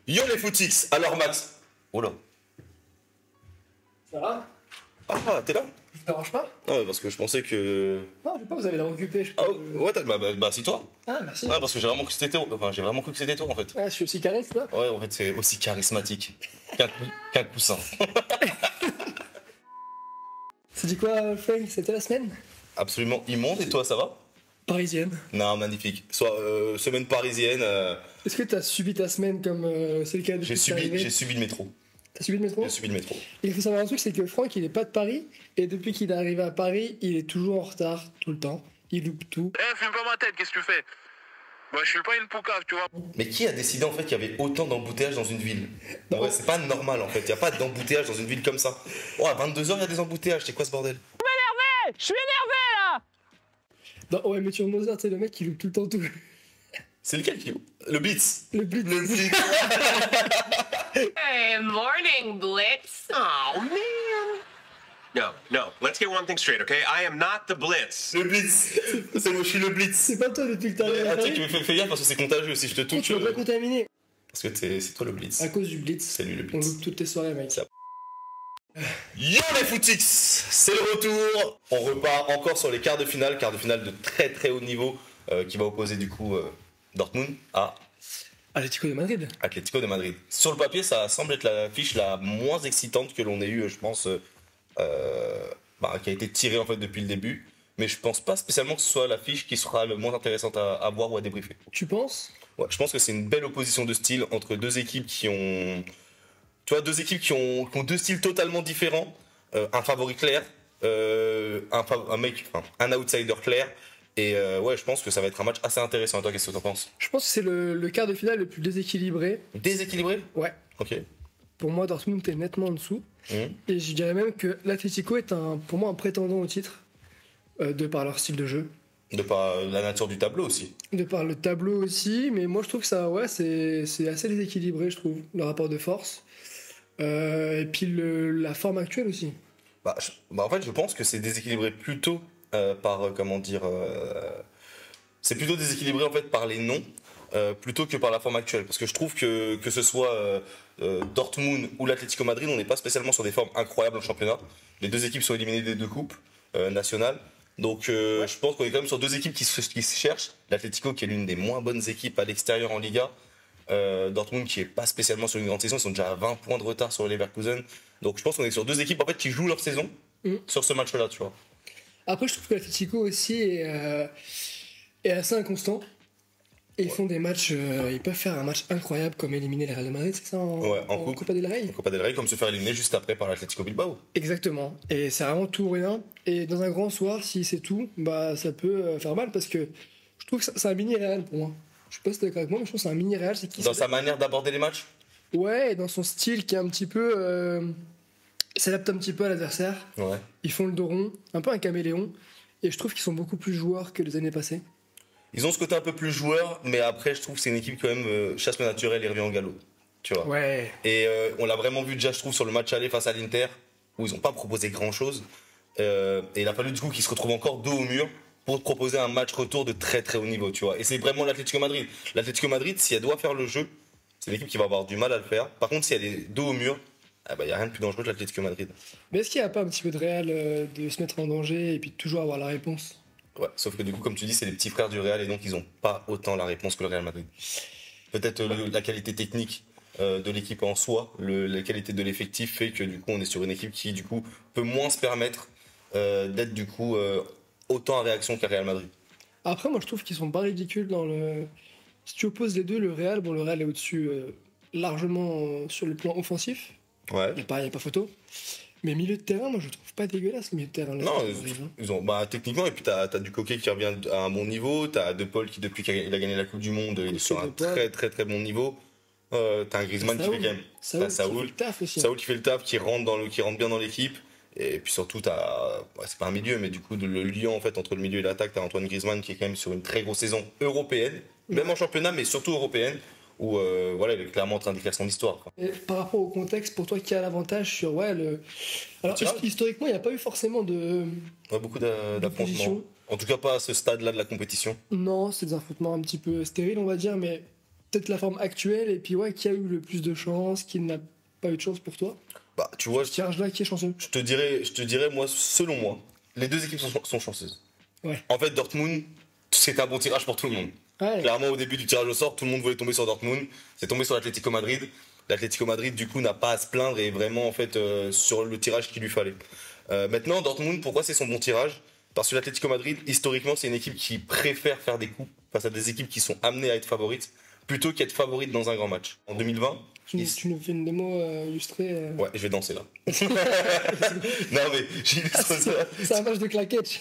Yo les footix, alors Max. Oh là. Ça va? Ah, t'es là? Ça te dérange pas? Non, mais parce que je pensais que. Non, je sais pas, vous avez l'air occupé. Ah ouais, c'est toi. Ah, merci. Ah, parce que j'ai vraiment cru que c'était toi. Enfin, j'ai vraiment cru que c'était toi en fait. Ah, je suis aussi carré, c'est toi? Ouais, en fait, c'est aussi charismatique qu'un coussin. Ça dit quoi, Frank? C'était la semaine? Absolument immonde, et toi, ça va? Parisienne. Non, magnifique. Soit semaine parisienne. Est-ce que t'as subi ta semaine comme c'est le cas depuis J'ai que t'es arrivé? subi le métro. T'as subi le métro? J'ai subi le métro. Et il faut savoir un truc, c'est que Franck, il est pas de Paris, et depuis qu'il est arrivé à Paris, il est toujours en retard, tout le temps. Il loupe tout. Eh, fume pas ma tête, qu'est-ce que tu fais? Moi, je suis pas une poucave, tu vois. Mais qui a décidé en fait qu'il y avait autant d'embouteillages dans une ville? Ouais, c'est pas normal en fait. Il n'y a pas d'embouteillage dans une ville comme ça. Oh, à 22h, il y a des embouteillages. C'est quoi ce bordel? Je suis énervé là. Non, ouais, mais tu Mozart, c'est le mec qui loupe tout le temps tout. C'est lequel qui? Le Blitz. Le blitz. Le Blitz. Hey, morning, Blitz. Oh, man. No, let's get one thing straight, okay? I am not the Blitz. Le Blitz. C'est moi, je suis le Blitz. C'est pas toi depuis que t'es arrivé à Attends, tu Paris. me fais gaffe parce que c'est contagieux. Si je te Oh, touche. tu vas pas contaminer. Parce que c'est toi le Blitz. À cause du blitz. C'est lui le On Blitz. loupe toutes tes soirées, mec. Ça. Yo les footix, c'est le retour. On repart encore sur les quarts de finale de très très haut niveau qui va opposer du coup Dortmund à Atlético de Madrid. Atlético de Madrid. Sur le papier, ça semble être la fiche la moins excitante que l'on ait eue, je pense, qui a été tirée en fait depuis le début. Mais je pense pas spécialement que ce soit la fiche qui sera le moins intéressante à voir ou à débriefer. Tu penses? Ouais, je pense que c'est une belle opposition de style entre deux équipes qui ont, tu vois, deux équipes qui ont deux styles totalement différents. Un favori clair, un outsider clair. Et ouais, je pense que ça va être un match assez intéressant. Et toi, qu'est-ce que tu en penses? Je pense que c'est le quart de finale le plus déséquilibré. Déséquilibré? Ouais. Ok. Pour moi, Dortmund est nettement en dessous. Et je dirais même que l'Atlético est pour moi un prétendant au titre, de par leur style de jeu. De par la nature du tableau aussi. De par le tableau aussi, mais moi je trouve que ça, ouais, c'est assez déséquilibré, je trouve, le rapport de force. Et puis la forme actuelle aussi. En fait, je pense que c'est déséquilibré plutôt c'est plutôt déséquilibré en fait par les noms plutôt que par la forme actuelle. Parce que je trouve que ce soit Dortmund ou l'Atlético Madrid, on n'est pas spécialement sur des formes incroyables en championnat. Les deux équipes sont éliminées des deux coupes nationales. Donc je pense qu'on est quand même sur deux équipes qui se cherchent. L'Atlético qui est l'une des moins bonnes équipes à l'extérieur en Liga. Dortmund qui est pas spécialement sur une grande saison, ils sont déjà à 20 points de retard sur Leverkusen. Donc je pense qu'on est sur deux équipes en fait qui jouent leur saison sur ce match-là, tu vois. Après, je trouve que l'Atlético aussi est assez inconstant. Et ils font des matchs, ils peuvent faire un match incroyable comme éliminer le Real de Madrid, c'est ça, en Copa del Rey. En Copa del Rey, comme se faire éliminer juste après par l'Atlético Bilbao. Exactement. Et c'est vraiment tout ou rien. Et dans un grand soir, si c'est tout, bah ça peut faire mal parce que je trouve que c'est un mini Real pour moi. Je sais pas si t'es d'accord avec moi, mais je trouve que c'est un mini Real. Dans sa manière d'aborder les matchs. Ouais, et dans son style qui est un petit peu. Il s'adapte un petit peu à l'adversaire. Ouais. Ils font le dos rond, un peu un caméléon. Et je trouve qu'ils sont beaucoup plus joueurs que les années passées. Ils ont ce côté un peu plus joueur, mais après, je trouve que c'est une équipe quand même chasse le naturel et revient au galop. Tu vois. Ouais. Et on l'a vraiment vu déjà, je trouve, sur le match aller face à l'Inter, où ils n'ont pas proposé grand-chose. Et il a fallu du coup qu'ils se retrouvent encore dos au mur pour proposer un match retour de très très haut niveau, tu vois. Et c'est vraiment l'Atlético Madrid. L'Atlético Madrid, si elle doit faire le jeu, c'est l'équipe qui va avoir du mal à le faire. Par contre, si elle est dos au mur, il n'y a rien de plus dangereux que l'Atlético Madrid. Mais est-ce qu'il n'y a pas un petit peu de Real de se mettre en danger et puis de toujours avoir la réponse? Ouais, sauf que du coup, comme tu dis, c'est les petits frères du Real et donc ils n'ont pas autant la réponse que le Real Madrid. Peut-être la qualité technique de l'équipe en soi, la qualité de l'effectif fait que du coup, on est sur une équipe qui du coup peut moins se permettre d'être du coup autant en réaction qu'un Real Madrid. Après, moi je trouve qu'ils sont pas ridicules dans le. Si tu opposes les deux, le Real est au-dessus largement sur le plan offensif. Ouais. Il n'y a pas photo. Mais milieu de terrain, moi je trouve pas dégueulasse le milieu de terrain. Non, ils ont techniquement, et puis t'as du Coquet qui revient à un bon niveau, t'as De Paul qui depuis qu'il a gagné la Coupe du Monde, il est sur un très très très bon niveau. T'as un Griezmann qui fait quand même. T'as Saoul qui fait le taf, qui rentre bien dans l'équipe. Et puis surtout, c'est pas un milieu, mais du coup, le lien en fait entre le milieu et l'attaque, t'as Antoine Griezmann qui est quand même sur une très grosse saison européenne, même en championnat, mais surtout européenne, où voilà, il est clairement en train d'écrire son histoire. Quoi. Et par rapport au contexte, pour toi, qui a l'avantage sur Alors historiquement, il n'y a pas eu forcément de beaucoup d'affrontements. En tout cas, pas à ce stade-là de la compétition. Non, c'est des affrontements un petit peu stériles, on va dire, mais peut-être la forme actuelle. Et puis qui a eu le plus de chance, qui n'a pas eu de chance pour toi? Bah, tu vois, ce tirage-là, qui est chanceux? Je te dirais, moi, selon moi, les deux équipes sont chanceuses. Ouais. En fait, Dortmund, c'était un bon tirage pour tout le monde. Ouais. Clairement, au début du tirage au sort, tout le monde voulait tomber sur Dortmund. C'est tombé sur l'Atlético Madrid. L'Atlético Madrid, du coup, n'a pas à se plaindre et est vraiment, en fait, sur le tirage qu'il lui fallait. Maintenant, Dortmund, pourquoi c'est son bon tirage? Parce que l'Atlético Madrid, historiquement, c'est une équipe qui préfère faire des coups face à des équipes qui sont amenées à être favorites, plutôt qu'être favorites dans un grand match. En 2020... Tu nous fais une démo illustrée Ouais, je vais danser là. Non mais j'illustre ça. C'est un match de claquettes.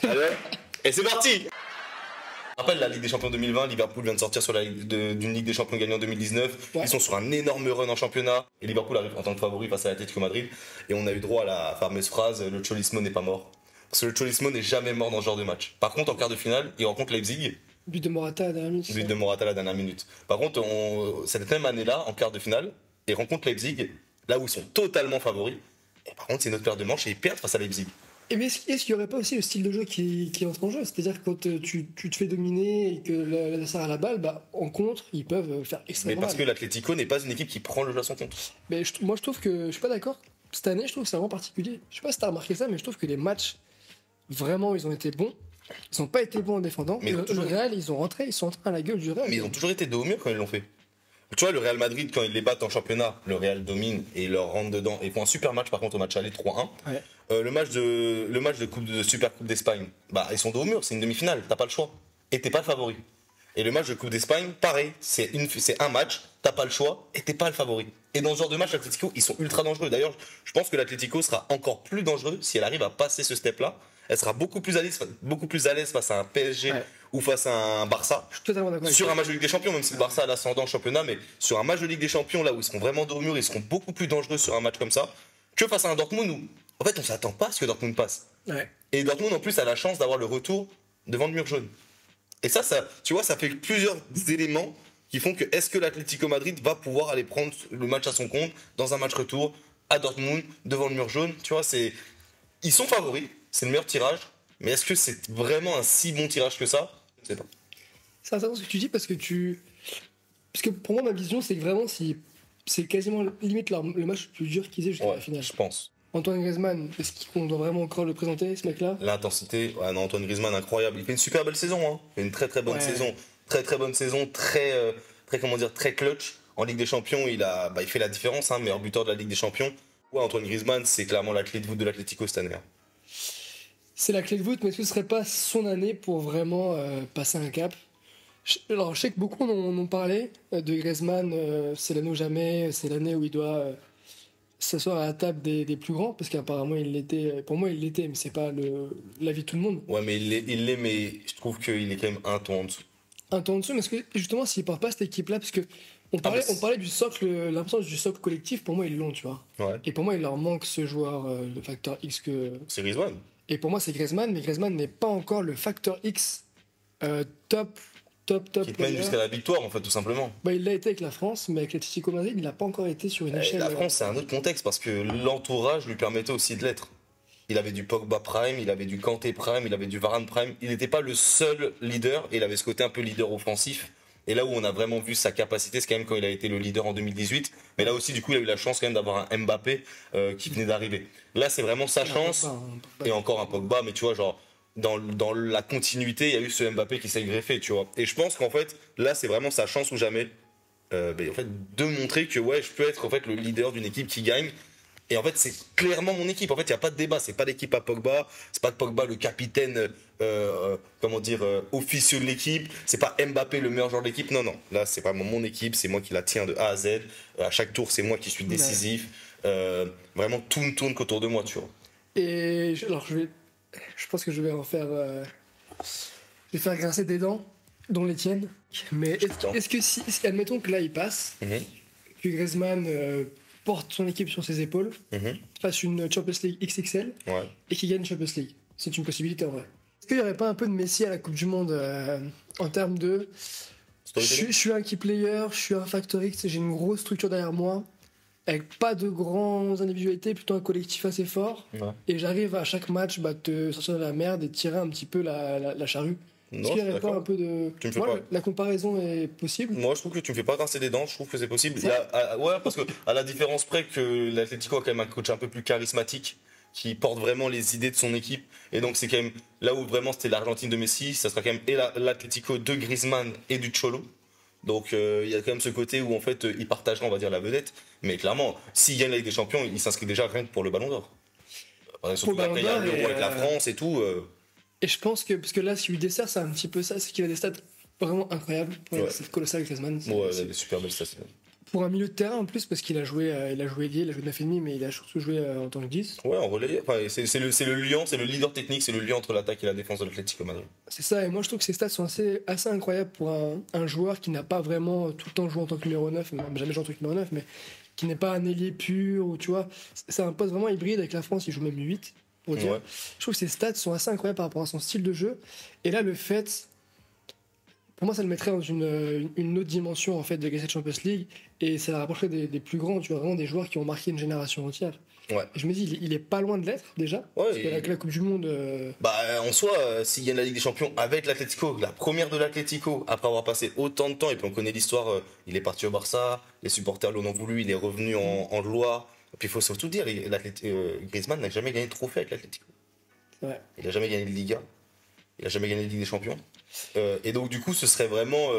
Et c'est parti. Je rappelle la Ligue des Champions 2020, Liverpool vient de sortir d'une Ligue des Champions gagnée en 2019. Ouais. Ils sont sur un énorme run en championnat. Et Liverpool arrive en tant que favori face à l'Atlético Madrid. Et on a eu droit à la fameuse phrase « Le Cholismo n'est pas mort ». Parce que le Cholismo n'est jamais mort dans ce genre de match. Par contre, en quart de finale, il rencontre Leipzig. But de Morata à la dernière minute. But de Morata à la dernière minute. Par contre, cette même année-là, en quart de finale, ils rencontrent Leipzig, là où ils sont totalement favoris. Et par contre, c'est notre paire de manches et ils perdent face à Leipzig. Et mais est-ce qu'il n'y aurait pas aussi le style de jeu qui entre en jeu? C'est-à-dire que quand tu te fais dominer et que l'adversaire a la balle, en contre, ils peuvent faire extrêmement mal. Mais parce que l'Atlético n'est pas une équipe qui prend le jeu à son compte. Mais moi, je trouve que... Je suis pas d'accord. Cette année, je trouve que c'est vraiment particulier. Je sais pas si t'as remarqué ça, mais je trouve que les matchs, vraiment, ils ont été bons. Ils n'ont pas été bons en défendant. Mais le Real, ils sont rentrés à la gueule du Real. Mais ils ont toujours été dos au mur quand ils l'ont fait. Tu vois, le Real Madrid, quand ils les battent en championnat, le Real domine et leur rentre dedans. Et font un super match, par contre, au match aller 3-1. Ouais. Le match de Super Coupe d'Espagne, ils sont dos au mur, c'est une demi-finale, t'as pas le choix. Et t'es pas le favori. Et le match de Coupe d'Espagne, pareil, c'est un match, t'as pas le choix et t'es pas le favori. Et dans ce genre de match, l'Atlético, ils sont ultra dangereux. D'ailleurs, je pense que l'Atlético sera encore plus dangereux si elle arrive à passer ce step-là. Elle sera beaucoup plus à l'aise face à un PSG ou face à un Barça. Je suis totalement d'accord. Sur un match de Ligue des Champions, même si le Barça a l'ascendant en championnat, mais sur un match de Ligue des Champions, là où ils seront vraiment dos au mur, ils seront beaucoup plus dangereux sur un match comme ça que face à un Dortmund où, en fait, on s'attend pas à ce que Dortmund passe. Ouais. Et Dortmund, en plus, a la chance d'avoir le retour devant le mur jaune. Et ça, tu vois, ça fait plusieurs éléments qui font que est-ce que l'Atlético Madrid va pouvoir aller prendre le match à son compte dans un match retour à Dortmund devant le mur jaune. Tu vois, ils sont favoris, c'est le meilleur tirage, mais est-ce que c'est vraiment un si bon tirage que ça? Je sais pas. C'est intéressant ce que tu dis parce que pour moi ma vision c'est que vraiment c'est quasiment limite le match le plus dur qu'ils aient jusqu'à la finale. Je pense. Antoine Griezmann, est-ce qu'on doit vraiment encore le présenter, ce mec-là? L'intensité, non, Antoine Griezmann, incroyable. Il fait une super belle saison, hein. Il fait une très très bonne saison. Très très bonne saison, très clutch. En Ligue des Champions, il fait la différence, hein, meilleur buteur de la Ligue des Champions. Ouais, Antoine Griezmann, c'est clairement la clé de voûte de l'Atlético cette année. C'est la clé de voûte, mais est-ce que ce serait pas son année pour vraiment passer un cap? Alors, je sais que beaucoup en ont parlé de Griezmann, c'est l'année ou jamais, c'est l'année où il doit s'asseoir à la table des plus grands, parce qu'apparemment il l'était, pour moi il l'était, mais c'est pas l'avis de tout le monde. Ouais, mais il l'est, mais je trouve qu'il est quand même un ton en dessous. Un ton en dessous, mais est-ce que justement s'il porte pas cette équipe-là, parce que on parlait du socle, l'importance du socle collectif, pour moi ils l'ont, tu vois. Ouais. Et pour moi il leur manque ce joueur, le facteur X que... C'est Griezmann. Et pour moi c'est Griezmann, mais Griezmann n'est pas encore le facteur X top. Qui te mène jusqu'à la victoire, en fait, tout simplement. Il l'a été avec la France, mais avec l'Atlético Madrid, il n'a pas encore été sur une échelle. La France, c'est un autre contexte, parce que l'entourage lui permettait aussi de l'être. Il avait du Pogba Prime, il avait du Kanté Prime, il avait du Varane Prime. Il n'était pas le seul leader, et il avait ce côté un peu leader offensif. Et là où on a vraiment vu sa capacité, c'est quand même quand il a été le leader en 2018. Mais là aussi, du coup, il a eu la chance quand même d'avoir un Mbappé qui venait d'arriver. Là, c'est vraiment sa chance. Pogba. Et encore un Pogba, mais tu vois, genre... Dans la continuité, il y a eu ce Mbappé qui s'est greffé, tu vois. Et je pense qu'en fait, là, c'est vraiment sa chance ou jamais, en fait, de montrer que je peux être en fait le leader d'une équipe qui gagne. Et en fait, c'est clairement mon équipe. En fait, il y a pas de débat. C'est pas l'équipe à Pogba. C'est pas Pogba le capitaine, officieux de l'équipe. C'est pas Mbappé le meilleur joueur de l'équipe. Non. Là, c'est vraiment mon équipe. C'est moi qui la tiens de A à Z. À chaque tour, c'est moi qui suis décisif. Vraiment, tout ne tourne qu'autour de moi, tu vois. Et alors, je pense que je vais en faire. Je vais faire grincer des dents, dont les tiennes. Mais est-ce que si admettons que là il passe, que Griezmann porte son équipe sur ses épaules, fasse une Champions League XXL et qu'il gagne une Champions League, c'est une possibilité en vrai. Est-ce qu'il n'y aurait pas un peu de Messi à la Coupe du Monde en termes de Je suis un key player, je suis un factor X, j'ai une grosse structure derrière moi, avec pas de grandes individualités, plutôt un collectif assez fort. Ouais. Et j'arrive à chaque match te sortir de la merde et tirer un petit peu la charrue. Est-ce qu'il n'y aurait pas un peu de. Tu me fais pas... La comparaison est possible. Moi, je trouve que tu me fais pas grincer des dents, je trouve que c'est possible. Ouais, parce que, à la différence près que l'Atlético a quand même un coach un peu plus charismatique, qui porte vraiment les idées de son équipe. Et donc, c'est quand même là où vraiment c'était l'Argentine de Messi, ça sera quand même et l'Atlético de Griezmann et du Cholo. Donc, il y a quand même ce côté où, en fait, il partagera, on va dire, la vedette. Mais clairement, s'il gagne la Ligue des Champions, il s'inscrit déjà rien que pour le Ballon d'Or. Surtout après, il y a l'Euro avec la France et tout. Et je pense que, parce que là, si lui dessert, c'est un petit peu ça, c'est qu'il a des stats vraiment incroyables. C'est colossal, Griezmann. Ouais, il a des super belles stats. Pour un milieu de terrain en plus, parce qu'il a joué ailier, il a joué 9,5, mais il a surtout joué en tant que 10. Ouais, en relais. Enfin, c'est le liant, c'est le leader technique, c'est le lien entre l'attaque et la défense de l'Atlético Madrid. C'est ça, et moi je trouve que ses stats sont assez incroyables pour un joueur qui n'a pas vraiment tout le temps joué en tant que numéro 9, même jamais joué en tant que numéro 9, mais qui n'est pas un ailier pur, ou tu vois. C'est un poste vraiment hybride avec la France, il joue même 8. Pour dire. Ouais. Je trouve que ses stats sont assez incroyables par rapport à son style de jeu. Et là, le fait, pour moi, ça le mettrait dans une autre dimension en fait de gagner cette Champions League, et ça la rapprocherait des plus grands, tu vois, vraiment des joueurs qui ont marqué une génération entière. Ouais. Et je me dis, il est pas loin de l'être déjà. Ouais, parce qu'avec la Coupe du Monde. En soi, s'il gagne la Ligue des Champions avec l'Atlético, la première de l'Atlético, après avoir passé autant de temps, et puis on connaît l'histoire, il est parti au Barça, les supporters l'en ont voulu, il est revenu en Loire. Et puis il faut surtout dire, Griezmann n'a jamais gagné de trophée avec l'Atlético. Ouais. Il n'a jamais gagné de Liga, il n'a jamais gagné de Ligue des Champions. Et donc du coup, ce serait vraiment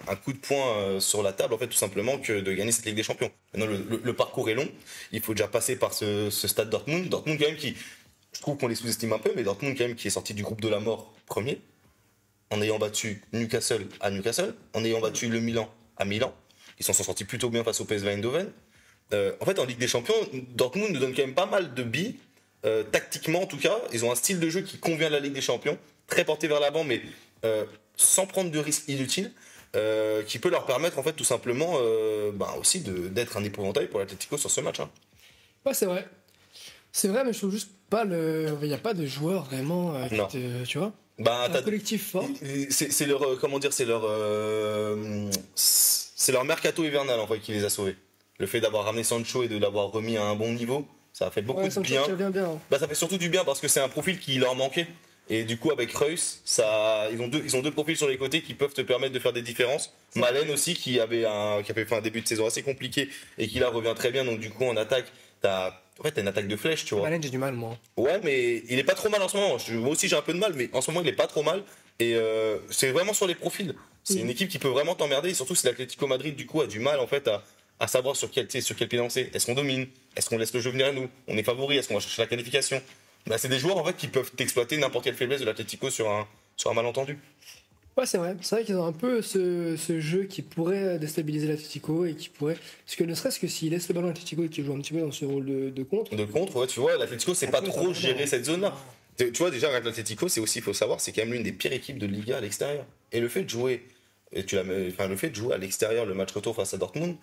un coup de poing sur la table, en fait, tout simplement, que de gagner cette Ligue des Champions. Maintenant, le parcours est long, il faut déjà passer par ce stade Dortmund. Dortmund quand même qui, je trouve qu'on les sous-estime un peu, mais Dortmund quand même qui est sorti du groupe de la mort premier, en ayant battu Newcastle à Newcastle, en ayant battu le Milan à Milan. Ils s'en sont sortis plutôt bien face au PSV Eindhoven. En fait, en Ligue des Champions, Dortmund nous donne quand même pas mal de billes, tactiquement en tout cas. Ils ont un style de jeu qui convient à la Ligue des Champions, très porté vers l'avant, mais sans prendre de risques inutiles, qui peut leur permettre en fait tout simplement aussi d'être un épouvantail pour l'Atlético sur ce match. Hein. Ouais, c'est vrai. C'est vrai, mais je trouve juste pas il n'y a pas de joueurs vraiment, tu vois. Un collectif fort. C'est leur, comment dire, c'est leur mercato hivernal en fait qui les a sauvés. Le fait d'avoir ramené Sancho et de l'avoir remis à un bon niveau, ça a fait beaucoup de bien. Bien. Ça fait surtout du bien parce que c'est un profil qui leur manquait. Et du coup, avec Reus, ils ont deux profils sur les côtés qui peuvent te permettre de faire des différences. Malen aussi, qui avait fait un début de saison assez compliqué et qui là revient très bien. Donc du coup, en attaque, t'as une attaque de flèche, tu vois. Malen, j'ai du mal, moi. Ouais, mais il est pas trop mal en ce moment. Moi aussi, j'ai un peu de mal, mais en ce moment, il est pas trop mal. Et c'est vraiment sur les profils. C'est une équipe qui peut vraiment t'emmerder. Et surtout, si l'Atlético Madrid, du coup, a du mal en fait à savoir sur quel pied lancer. Est-ce qu'on domine? Est-ce qu'on laisse le jeu venir à nous? On est favori? Est-ce qu'on va chercher la qualification? C'est des joueurs en fait qui peuvent t'exploiter n'importe quelle faiblesse de l'Atlético sur un malentendu. Ouais, c'est vrai. C'est vrai qu'ils ont un peu ce jeu qui pourrait déstabiliser l'Atlético et qui pourrait. Parce que ne serait-ce que s'ils laissent le ballon à l'Atlético et qu'ils jouent un petit peu dans ce rôle de contre. De contre, ouais, tu vois, l'Atlético, c'est pas trop gérer cette zone-là. Tu vois, déjà, avec l'Atlético, c'est aussi, il faut savoir, c'est quand même l'une des pires équipes de Liga à l'extérieur. Et le fait de jouer, à l'extérieur le match retour face à Dortmund,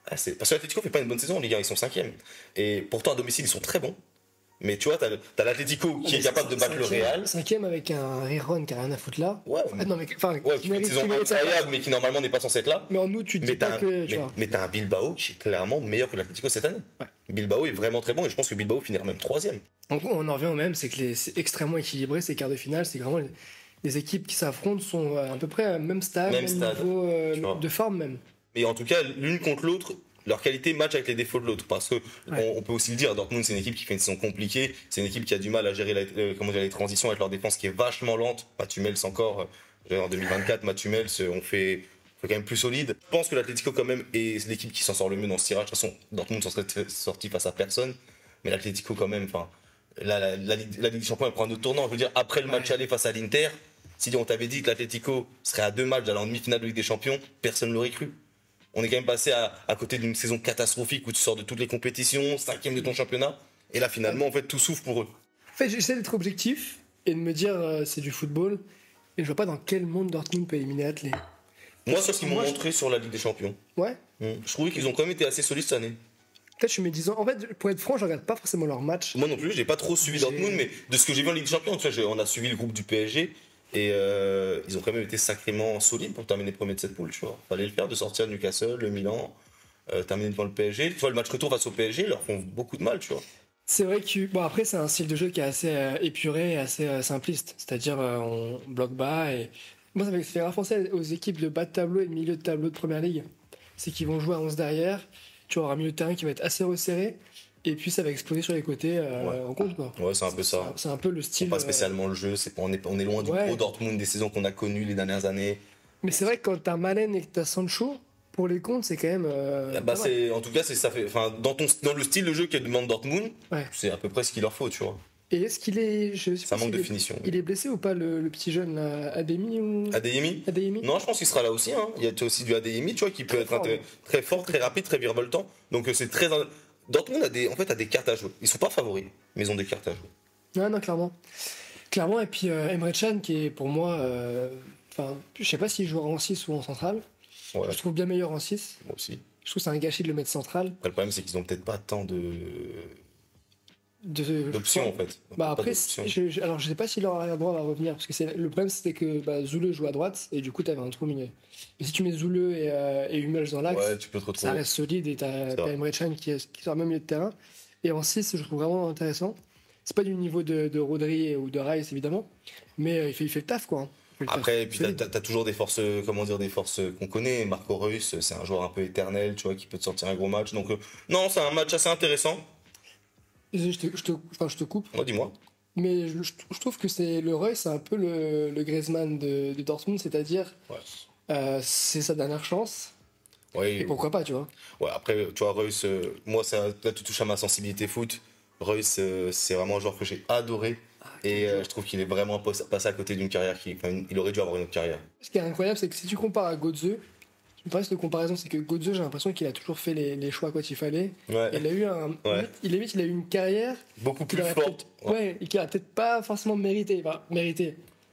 parce que l'Atlético fait pas une bonne saison en Ligue 1, ils sont 5e. Et pourtant à domicile ils sont très bons. Mais tu vois, t'as l'Atlético qui est capable de battre le Real. 5e avec un Riron qui a rien à foutre là. Ouais. Non, mais, qui fait une saison incroyable, mais qui normalement n'est pas censé être là. Mais en nous, tu dis pas que. Mais t'as un Bilbao qui est clairement meilleur que l'Atlético cette année. Ouais. Bilbao est vraiment très bon et je pense que Bilbao finira même 3e. En gros, on en revient au même, c'est que c'est extrêmement équilibré ces quarts de finale. C'est vraiment les équipes qui s'affrontent sont à peu près à même stade, même niveau de forme même. Mais en tout cas, l'une contre l'autre, leur qualité match avec les défauts de l'autre. Parce que on peut aussi le dire, Dortmund c'est une équipe qui fait une saison compliquée, c'est une équipe qui a du mal à gérer les transitions avec leur défense qui est vachement lente. Mathieu Mels encore, en 2024, Mathieu Mels on fait quand même plus solide. Je pense que l'Atlético quand même est l'équipe qui s'en sort le mieux dans ce tirage. De toute façon, Dortmund s'en serait sorti face à personne, mais l'Atlético quand même, la Ligue des Champions elle prend un autre tournant. Je veux dire, après le match aller face à l'Inter, si on t'avait dit que l'Atlético serait à 2 matchs d'aller en demi-finale de Ligue des Champions, personne ne l'aurait cru. On est quand même passé à côté d'une saison catastrophique où tu sors de toutes les compétitions, 5e de ton championnat, et là finalement en fait tout souffre pour eux. En fait, j'essaie d'être objectif et de me dire c'est du football, et je vois pas dans quel monde Dortmund peut éliminer Atlé. Moi, c'est ce qu'ils m'ont montré sur la Ligue des Champions. Ouais. Je trouvais qu'ils ont quand même été assez solides cette année. Peut-être je suis médisant. En fait, pour être franc, je regarde pas forcément leurs matchs. Moi non plus, j'ai pas trop suivi Dortmund, mais de ce que j'ai vu en Ligue des Champions, tu vois, on a suivi le groupe du PSG. Et ils ont quand même été sacrément solides pour terminer premier de cette poule, tu vois. Fallait le faire, de sortir Newcastle, le Milan, terminer devant le PSG. Tu vois, le match retour face au PSG, ils leur font beaucoup de mal, tu vois. C'est vrai que bon après c'est un style de jeu qui est assez épuré et assez simpliste, c'est-à-dire on bloque bas et moi ça fait rare penser aux équipes de bas de tableau et de milieu de tableau de première ligue. C'est qu'ils vont jouer à 11 derrière, tu auras un milieu de terrain qui va être assez resserré et puis ça va exploser sur les côtés en compte quoi. Ouais, c'est un peu ça. C'est un peu le style. Pas spécialement le jeu, on est loin du gros Dortmund des saisons qu'on a connues les dernières années. Mais c'est vrai que quand t'as Malen et que t'as Sancho, pour les comptes, c'est quand même. En tout cas, ça fait. Enfin, dans le style de jeu que demande Dortmund, c'est à peu près ce qu'il leur faut, tu vois. Et est-ce qu'il est. Ça manque de finition. Il est blessé ou pas, le petit jeune là, Adeyemi ou... Adeyemi Non, je pense qu'il sera là aussi. Hein. Il y a aussi du Adeyemi, tu vois, qui peut être très fort, très rapide, très virevoltant. Donc c'est très. Dortmund a des cartes à jouer. Ils sont pas favoris, mais ils ont des cartes à jouer. Non, clairement. Clairement, et puis Emre Can, qui est pour moi. Enfin, je sais pas s'il jouera en 6 ou en centrale. Ouais. Je trouve bien meilleur en 6. Moi aussi. Je trouve que c'est un gâchis de le mettre central. Après, le problème, c'est qu'ils ont peut-être pas tant d'options en fait. Bah après, alors je sais pas si leur arrière-droit va revenir, parce que le problème c'était que Zoule joue à droite, et du coup t'avais un trou au milieu. Mais si tu mets Zoule et Hummels dans l'axe, tu peux te retrouver. Ça reste solide, et t'as Emre Can qui sort même milieu de terrain. Et en 6, je trouve vraiment intéressant. C'est pas du niveau de Rodri ou de Rice évidemment, mais il fait le taf quoi. Après, puis t'as toujours des forces, des forces qu'on connaît. Marco Reus, c'est un joueur un peu éternel, tu vois, qui peut te sortir un gros match. Donc, non, c'est un match assez intéressant. Je te coupe. Moi, dis-moi. Mais je trouve que le Reus, c'est un peu le Griezmann de Dortmund, c'est-à-dire, c'est sa dernière chance. Ouais, et pourquoi pas, tu vois. Ouais, après, tu vois, Reus, moi, là, tu touches à ma sensibilité foot. Reus, c'est vraiment un joueur que j'ai adoré. Et je trouve qu'il est vraiment passé à côté d'une carrière il aurait dû avoir une autre carrière. Ce qui est incroyable, c'est que si tu compares à Götze, une paresse de comparaison, c'est que Götze, j'ai l'impression qu'il a toujours fait les choix quand il fallait. Ouais. Il a eu une carrière beaucoup plus forte. Et qui a peut-être pas forcément mérité.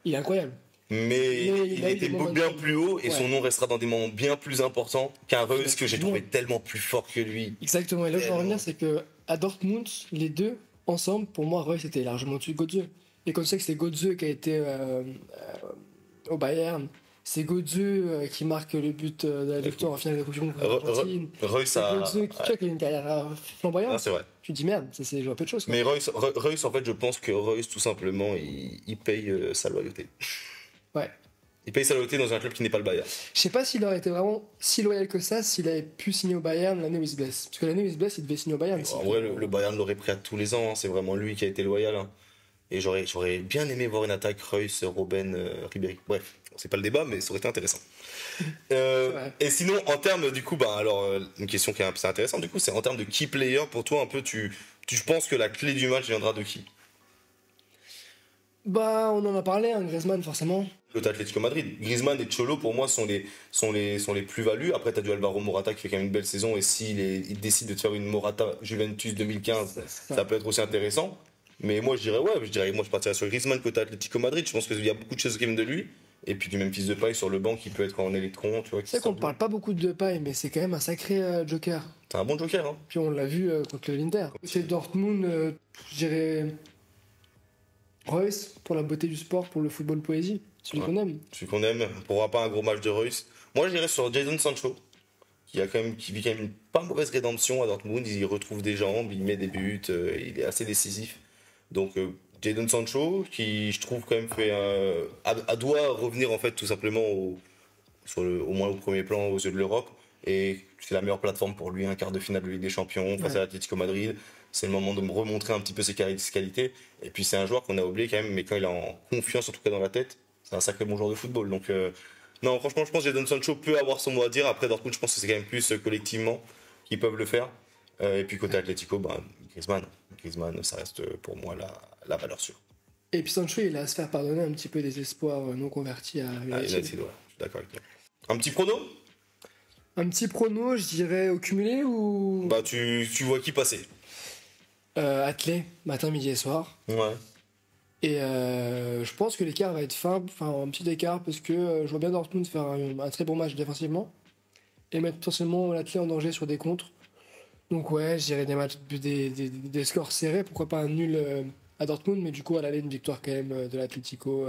Il est incroyable. Mais il était bien plus haut et son nom restera dans des moments bien plus importants qu'un Reus que j'ai trouvé tellement plus fort que lui. Exactement. Et là, je veux en revenir, c'est que à Dortmund, les deux ensemble, pour moi, Reus était largement au-dessus de Götze. Et comme ça que c'est Götze qui a été au Bayern, c'est Götze qui marque le but de la victoire en finale de la Coupe du Monde contre l'Argentine. Reus a une carrière flamboyante. Ah, c'est vrai. Tu te dis merde, c'est joué à peu de choses. Quoi. Mais Reus, en fait, je pense que Reus, tout simplement, il paye sa loyauté. Ouais. Il paye sa loyauté dans un club qui n'est pas le Bayern. Je sais pas s'il aurait été vraiment si loyal que ça s'il avait pu signer au Bayern l'année où il se blesse. Parce que l'année où il se blesse, il devait signer au Bayern. En vrai, le Bayern l'aurait pris à tous les ans. Hein. C'est vraiment lui qui a été loyal. Hein. Et j'aurais bien aimé voir une attaque Reus, Robben, Ribéry. Bref, c'est pas le débat, mais ça aurait été intéressant. Et sinon, en termes, du coup, une question qui est assez intéressante, du coup, c'est en termes de key player, pour toi, un peu, tu penses que la clé du match viendra de qui ? On en a parlé, Griezmann, forcément. L'Atlético Madrid. Griezmann et Cholo, pour moi, sont les plus-values. Après, tu as du Alvaro Morata qui fait quand même une belle saison. Et s'il décide de te faire une Morata Juventus 2015, ça peut être aussi intéressant. Mais moi, je partirais sur Griezmann côté Atlético Madrid. Je pense qu'il y a beaucoup de choses qui viennent de lui. Et puis du même fils de paille sur le banc qui peut être en électron. Tu vois, c'est qu'on ne parle pas beaucoup de paille, mais c'est quand même un sacré joker. C'est un bon joker. Hein. Puis on l'a vu contre l'Inter. C'est Dortmund, je dirais Reus pour la beauté du sport, pour le football poésie. Celui qu'on aime. Celui qu'on aime. Pour avoir pas un gros match de Reus. Moi, je dirais sur Jadon Sancho. Qui vit quand même une pas mauvaise rédemption à Dortmund. Il retrouve des jambes, il met des buts, il est assez décisif. Donc Jadon Sancho, qui je trouve quand même doit revenir en fait tout simplement au moins au premier plan aux yeux de l'Europe. Et c'est la meilleure plateforme pour lui, un quart de finale de Ligue des Champions face à l'Atlético Madrid. C'est le moment de me remontrer un petit peu ses qualités. Et puis c'est un joueur qu'on a oublié quand même, mais quand il est en confiance, en tout cas dans la tête, c'est un sacré bon joueur de football. Donc non, franchement, je pense que Jadon Sancho peut avoir son mot à dire. Après Dortmund, je pense que c'est quand même plus collectivement qu'ils peuvent le faire. Et puis côté Atlético, Griezmann, ça reste pour moi la valeur sûre. Et puis Sancho, il a à se faire pardonner un petit peu des espoirs non convertis à United. Je suis d'accord avec toi. Un petit prono ? Un petit prono, je dirais au cumulé ou... Tu vois qui passer ? Athlé, matin, midi et soir. Ouais. Et je pense que l'écart va être fin, un petit écart, parce que je vois bien Dortmund faire un très bon match défensivement et mettre potentiellement l'Athlé en danger sur des contres. Donc ouais, je dirais des scores serrés, pourquoi pas un nul à Dortmund, mais du coup à l'aller une victoire quand même de l'Atlético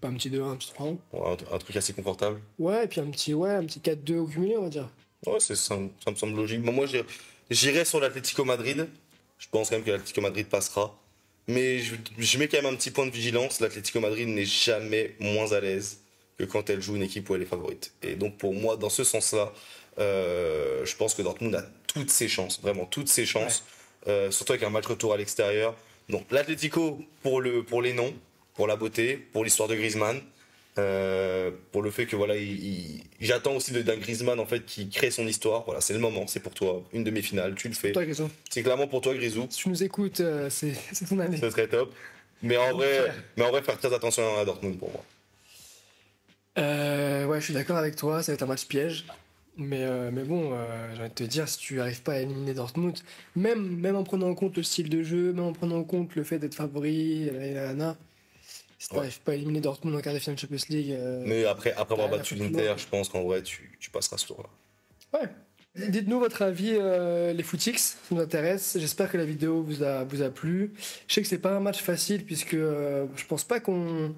Pas un petit 2-1, un petit 3-1. Ouais, un truc assez confortable. Ouais, et puis un petit 4-2 au cumulé, on va dire. Ouais, ça me semble logique. Bon, moi, j'irais sur l'Atlético Madrid. Je pense quand même que l'Atlético Madrid passera. Mais je mets quand même un petit point de vigilance. L'Atlético Madrid n'est jamais moins à l'aise que quand elle joue une équipe où elle est favorite. Et donc pour moi, dans ce sens-là, je pense que Dortmund a toutes ses chances, vraiment toutes ses chances. Surtout avec un match retour à l'extérieur. Donc l'Atlético pour les noms, pour la beauté, pour l'histoire de Griezmann. Pour le fait que voilà, j'attends aussi d'un Griezmann en fait qui crée son histoire. Voilà, c'est le moment, c'est pour toi, une demi-finale, tu le fais. Toi, Grisou. C'est clairement pour toi, Grisou. Si tu nous écoutes, c'est ton année. Ce serait top. Mais en vrai, faire très attention à Dortmund pour moi. Ouais, je suis d'accord avec toi, ça va être un match piège. Mais bon, j'ai envie de te dire, si tu n'arrives pas à éliminer Dortmund, même en prenant en compte le style de jeu, même en prenant en compte le fait d'être favori, si tu n'arrives pas à éliminer Dortmund en quart de finale de Champions League. Mais après avoir battu rien l'Inter, je pense qu'en vrai, tu passeras ce tour-là. Ouais. Dites-nous votre avis, les footix, ça nous intéresse. J'espère que la vidéo vous a plu. Je sais que c'est pas un match facile, puisque je pense pas qu'on.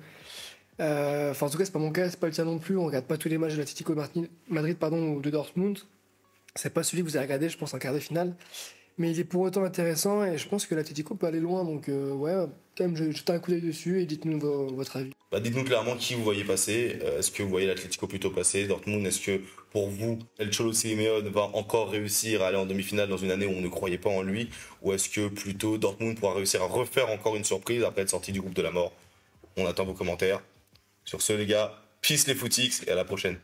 Enfin, en tout cas, c'est pas mon cas, c'est pas le tien non plus. On regarde pas tous les matchs de l'Atlético Madrid ou de Dortmund. C'est pas celui que vous avez regardé, je pense, en quart de finale. Mais il est pour autant intéressant et je pense que l'Atlético peut aller loin. Donc, ouais, quand même, jetez un coup d'œil dessus et dites-nous votre avis. Bah, dites-nous clairement qui vous voyez passer. Est-ce que vous voyez l'Atlético plutôt passer, Dortmund? Est-ce que pour vous, El Cholo Simeone va encore réussir à aller en demi-finale dans une année où on ne croyait pas en lui? Ou est-ce que plutôt Dortmund pourra réussir à refaire encore une surprise après être sorti du groupe de la mort? On attend vos commentaires. Sur ce, les gars, peace les footix et à la prochaine.